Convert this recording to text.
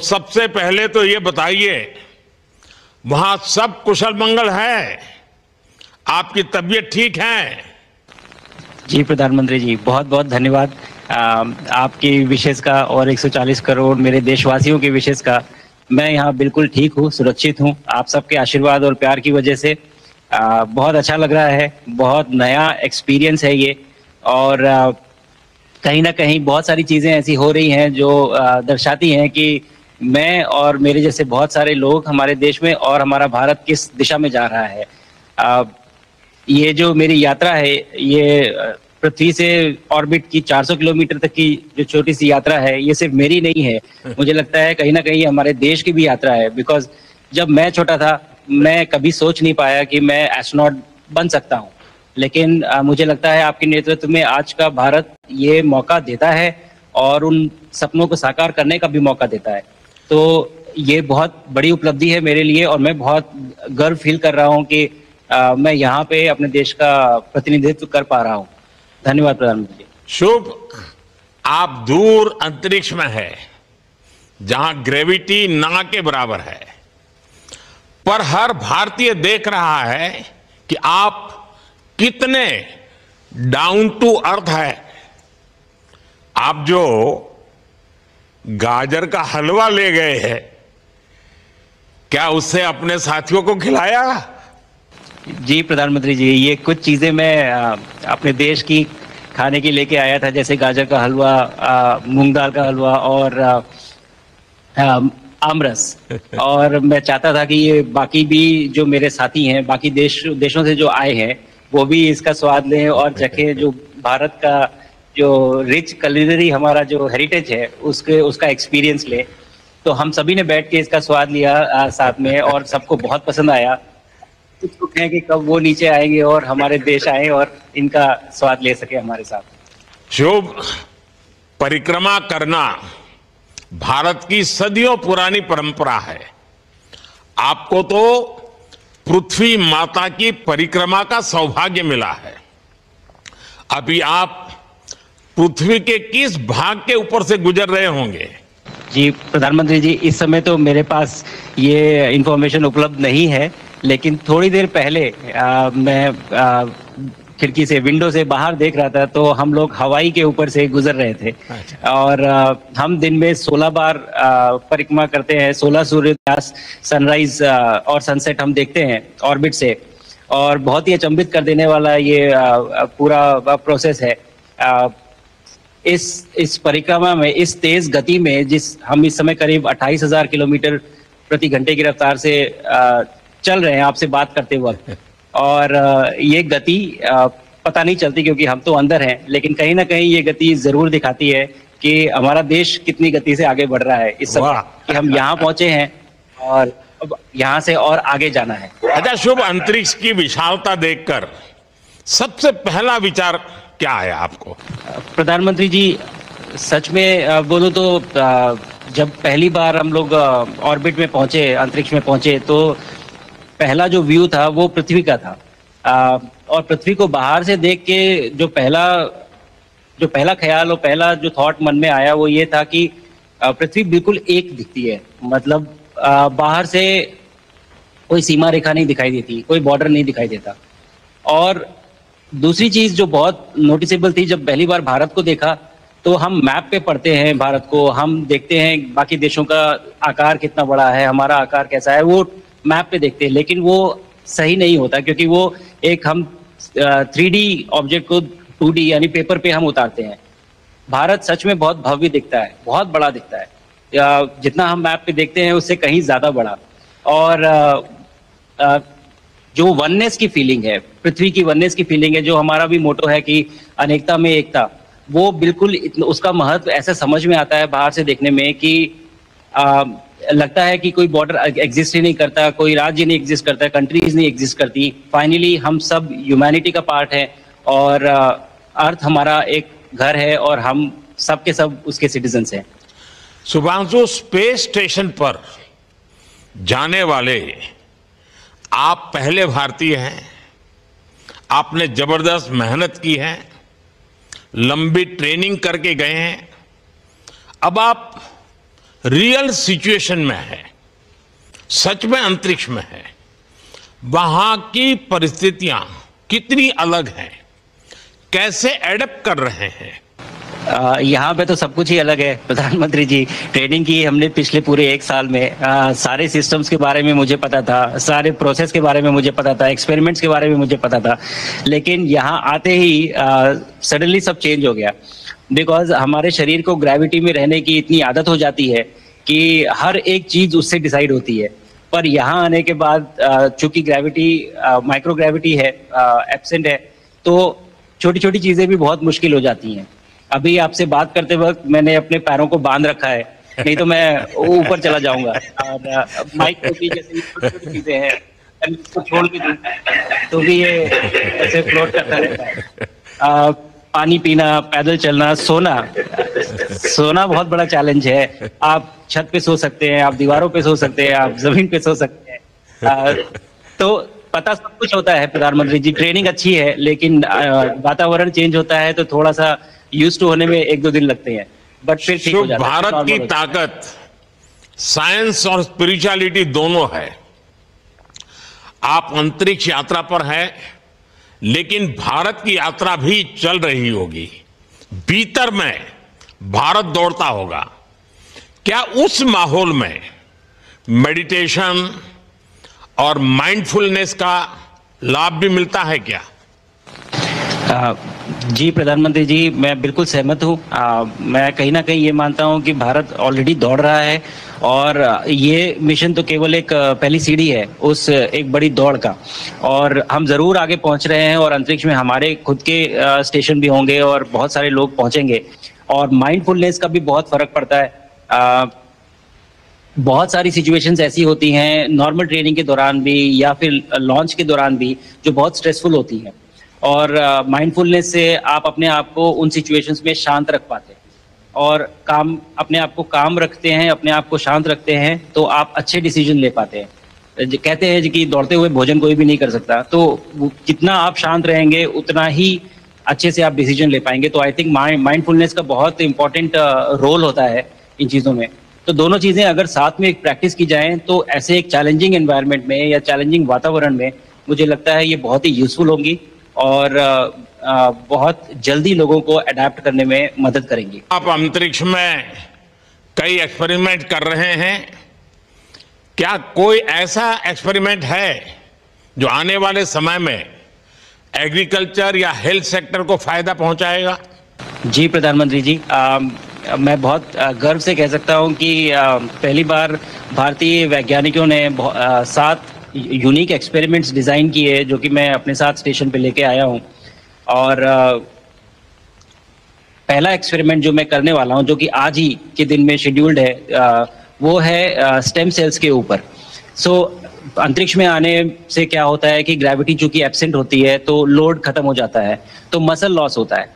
सबसे पहले तो ये बताइए, वहां सब कुशल मंगल है? आपकी तबीयत ठीक है? जी प्रधानमंत्री जी, बहुत बहुत धन्यवाद आपकी विशेष का और 140 करोड़ मेरे देशवासियों की विशेष का। मैं यहाँ बिल्कुल ठीक हूँ, सुरक्षित हूँ। आप सबके आशीर्वाद और प्यार की वजह से बहुत अच्छा लग रहा है। बहुत नया एक्सपीरियंस है ये, और कहीं ना कहीं बहुत सारी चीज़ें ऐसी हो रही हैं जो दर्शाती हैं कि मैं और मेरे जैसे बहुत सारे लोग हमारे देश में और हमारा भारत किस दिशा में जा रहा है। ये जो मेरी यात्रा है, ये पृथ्वी से ऑर्बिट की 400 किलोमीटर तक की जो छोटी सी यात्रा है, ये सिर्फ मेरी नहीं है। मुझे लगता है कहीं ना कहीं हमारे देश की भी यात्रा है। बिकॉज जब मैं छोटा था, मैं कभी सोच नहीं पाया कि मैं एस्ट्रोनॉट बन सकता हूँ, लेकिन मुझे लगता है आपके नेतृत्व में आज का भारत ये मौका देता है और उन सपनों को साकार करने का भी मौका देता है। तो ये बहुत बड़ी उपलब्धि है मेरे लिए, और मैं बहुत गर्व फील कर रहा हूँ कि मैं यहाँ पे अपने देश का प्रतिनिधित्व कर पा रहा हूँ। धन्यवाद प्रधानमंत्री। शुभ। आप दूर अंतरिक्ष में है, जहां ग्रेविटी ना के बराबर है, पर हर भारतीय देख रहा है कि आप कितने डाउन टू अर्थ है। आप जो गाजर का हलवा ले गए हैं, क्या उससे अपने साथियों को खिलाया? जी प्रधानमंत्री जी, ये कुछ चीज़ें मैं अपने देश की खाने की लेके आया था, जैसे गाजर का हलवा, मूंग दाल का हलवा और आमरस। और मैं चाहता था कि ये बाकी भी जो मेरे साथी हैं, बाकी देशों से जो आए हैं, वो भी इसका स्वाद लें और चखें। जो भारत का जो रिच culinary हमारा जो हेरिटेज है, उसका एक्सपीरियंस ले। तो हम सभी ने बैठ के इसका स्वाद लिया साथ में, और सबको बहुत पसंद आया। कुछ तो कहें कि कब वो नीचे आएंगे और हमारे देश आए और इनका स्वाद ले सके हमारे साथ। शुभ। परिक्रमा करना भारत की सदियों पुरानी परंपरा है। आपको तो पृथ्वी माता की परिक्रमा का सौभाग्य मिला है। अभी आप पृथ्वी के किस भाग के ऊपर से गुजर रहे होंगे? जी प्रधानमंत्री जी, इस समय तो मेरे पास ये इंफॉर्मेशन उपलब्ध नहीं है, लेकिन थोड़ी देर पहले मैं खिड़की से, विंडो से बाहर देख रहा था, तो हम लोग हवाई के ऊपर से गुजर रहे थे। और हम दिन में 16 बार परिक्रमा करते हैं। 16 सूर्योदय, सनराइज और सनसेट हम देखते हैं ऑर्बिट से, और बहुत ही अचंभित कर देने वाला ये पूरा प्रोसेस है। इस परिक्रमा में, इस तेज गति में, हम इस समय करीब 28,000 किलोमीटर प्रति घंटे की रफ्तार से चल रहे हैं आपसे बात करते वक्त, और ये गति पता नहीं चलती क्योंकि हम तो अंदर हैं, लेकिन कहीं ना कहीं ये गति जरूर दिखाती है कि हमारा देश कितनी गति से आगे बढ़ रहा है इस समय, कि हम यहाँ पहुंचे हैं और अब यहाँ से और आगे जाना है। अच्छा शुभ, अंतरिक्ष की विशालता देखकर सबसे पहला विचार क्या है आपको? प्रधानमंत्री जी, सच में बोलूं तो जब पहली बार हम लोग ऑर्बिट में पहुंचे, अंतरिक्ष में पहुंचे, तो पहला जो व्यू था वो पृथ्वी का था। और पृथ्वी को बाहर से देख के जो पहला ख्याल और पहला जो थॉट मन में आया वो ये था कि पृथ्वी बिल्कुल एक दिखती है। मतलब बाहर से कोई सीमा रेखा नहीं दिखाई देती, कोई बॉर्डर नहीं दिखाई देता। और दूसरी चीज जो बहुत नोटिसेबल थी, जब पहली बार भारत को देखा, तो हम मैप पे पढ़ते हैं भारत को, हम देखते हैं बाकी देशों का आकार कितना बड़ा है, हमारा आकार कैसा है, वो मैप पे देखते हैं, लेकिन वो सही नहीं होता, क्योंकि वो एक हम 3D ऑब्जेक्ट को 2D यानी पेपर पे हम उतारते हैं। भारत सच में बहुत भव्य दिखता है, बहुत बड़ा दिखता है, जितना हम मैप पे देखते हैं उससे कहीं ज्यादा बड़ा। और जो वननेस की फीलिंग है, पृथ्वी की वननेस की फीलिंग है, जो हमारा भी मोटो है कि अनेकता में एकता, वो बिल्कुल उसका महत्व ऐसा समझ में आता है बाहर से देखने में कि लगता है कि कोई बॉर्डर एग्जिस्ट ही नहीं करता, कोई राज्य नहीं एग्जिस्ट करता, कंट्रीज नहीं एग्जिस्ट करती। फाइनली हम सब ह्यूमैनिटी का पार्ट है, और अर्थ हमारा एक घर है, और हम सब के सब उसके सिटीजन्स हैं। शुभांशु, स्पेस स्टेशन पर जाने वाले आप पहले भारतीय हैं। आपने जबरदस्त मेहनत की है, लंबी ट्रेनिंग करके गए हैं। अब आप रियल सिचुएशन में है, सच में अंतरिक्ष में है, वहां की परिस्थितियां कितनी अलग हैं, कैसे एडप्ट कर रहे हैं? यहाँ पे तो सब कुछ ही अलग है प्रधानमंत्री जी। ट्रेनिंग की हमने पिछले पूरे 1 साल में, सारे सिस्टम्स के बारे में मुझे पता था, सारे प्रोसेस के बारे में मुझे पता था, एक्सपेरिमेंट्स के बारे में मुझे पता था, लेकिन यहाँ आते ही सडनली सब चेंज हो गया। बिकॉज हमारे शरीर को ग्रेविटी में रहने की इतनी आदत हो जाती है कि हर एक चीज उससे डिसाइड होती है। पर यहाँ आने के बाद चूंकि ग्रेविटी माइक्रो ग्रेविटी है, एब्सेंट है, तो छोटी छोटी चीजें भी बहुत मुश्किल हो जाती हैं। अभी आपसे बात करते वक्त मैंने अपने पैरों को बांध रखा है, नहीं तो मैं ऊपर चला जाऊंगा। और माइक को भी जैसे छोटी छोटी चीजें हैं, इसको छोड़ भी दूं तो भी ये ऐसे फ्लोट करता रहता है। पानी पीना, पैदल चलना, सोना बहुत बड़ा चैलेंज है। आप छत पे सो सकते हैं, आप दीवारों पे सो सकते हैं, आप जमीन पे सो सकते हैं। तो पता सब कुछ होता है प्रधानमंत्री जी, ट्रेनिंग अच्छी है, लेकिन वातावरण चेंज होता है तो थोड़ा सा यूज्ड टू होने में 1-2 दिन लगते हैं, बट फिर ठीक हो जाता है। भारत की ताकत साइंस और स्पिरिचुअलिटी दोनों है। आप अंतरिक्ष यात्रा पर हैं, लेकिन भारत की यात्रा भी चल रही होगी, भीतर में भारत दौड़ता होगा। क्या उस माहौल में मेडिटेशन और माइंडफुलनेस का लाभ भी मिलता है क्या? जी प्रधानमंत्री जी, मैं बिल्कुल सहमत हूँ। मैं कहीं ना कहीं ये मानता हूँ कि भारत ऑलरेडी दौड़ रहा है, और ये मिशन तो केवल एक पहली सीढ़ी है उस एक बड़ी दौड़ का, और हम जरूर आगे पहुंच रहे हैं। और अंतरिक्ष में हमारे खुद के स्टेशन भी होंगे और बहुत सारे लोग पहुंचेंगे, और माइंडफुलनेस का भी बहुत फर्क पड़ता है। बहुत सारी सिचुएशंस ऐसी होती हैं नॉर्मल ट्रेनिंग के दौरान भी या फिर लॉन्च के दौरान भी, जो बहुत स्ट्रेसफुल होती हैं, और माइंडफुलनेस से आप अपने आप को उन सिचुएशंस में शांत रख पाते हैं, और अपने आप को काम रखते हैं, अपने आप को शांत रखते हैं, तो आप अच्छे डिसीजन ले पाते हैं। कहते हैं कि दौड़ते हुए भोजन कोई भी नहीं कर सकता, तो जितना आप शांत रहेंगे उतना ही अच्छे से आप डिसीजन ले पाएंगे। तो आई थिंक माइंडफुलनेस का बहुत इंपॉर्टेंट रोल होता है इन चीज़ों में। तो दोनों चीज़ें अगर साथ में एक प्रैक्टिस की जाएं तो ऐसे एक चैलेंजिंग एनवायरनमेंट में या चैलेंजिंग वातावरण में मुझे लगता है ये बहुत ही यूजफुल होंगी, और बहुत जल्दी लोगों को अडेप्ट करने में मदद करेंगी। आप अंतरिक्ष में कई एक्सपेरिमेंट कर रहे हैं, क्या कोई ऐसा एक्सपेरिमेंट है जो आने वाले समय में एग्रीकल्चर या हेल्थ सेक्टर को फायदा पहुंचाएगा? जी प्रधानमंत्री जी, मैं बहुत गर्व से कह सकता हूं कि पहली बार भारतीय वैज्ञानिकों ने 7 यूनिक एक्सपेरिमेंट्स डिजाइन किए, जो कि मैं अपने साथ स्टेशन पे लेके आया हूं। और पहला एक्सपेरिमेंट जो मैं करने वाला हूं, जो कि आज ही के दिन में शेड्यूल्ड है, वो है स्टेम सेल्स के ऊपर। अंतरिक्ष में आने से क्या होता है कि ग्रेविटी चूंकि एब्सेंट होती है तो लोड खत्म हो जाता है, तो मसल लॉस होता है।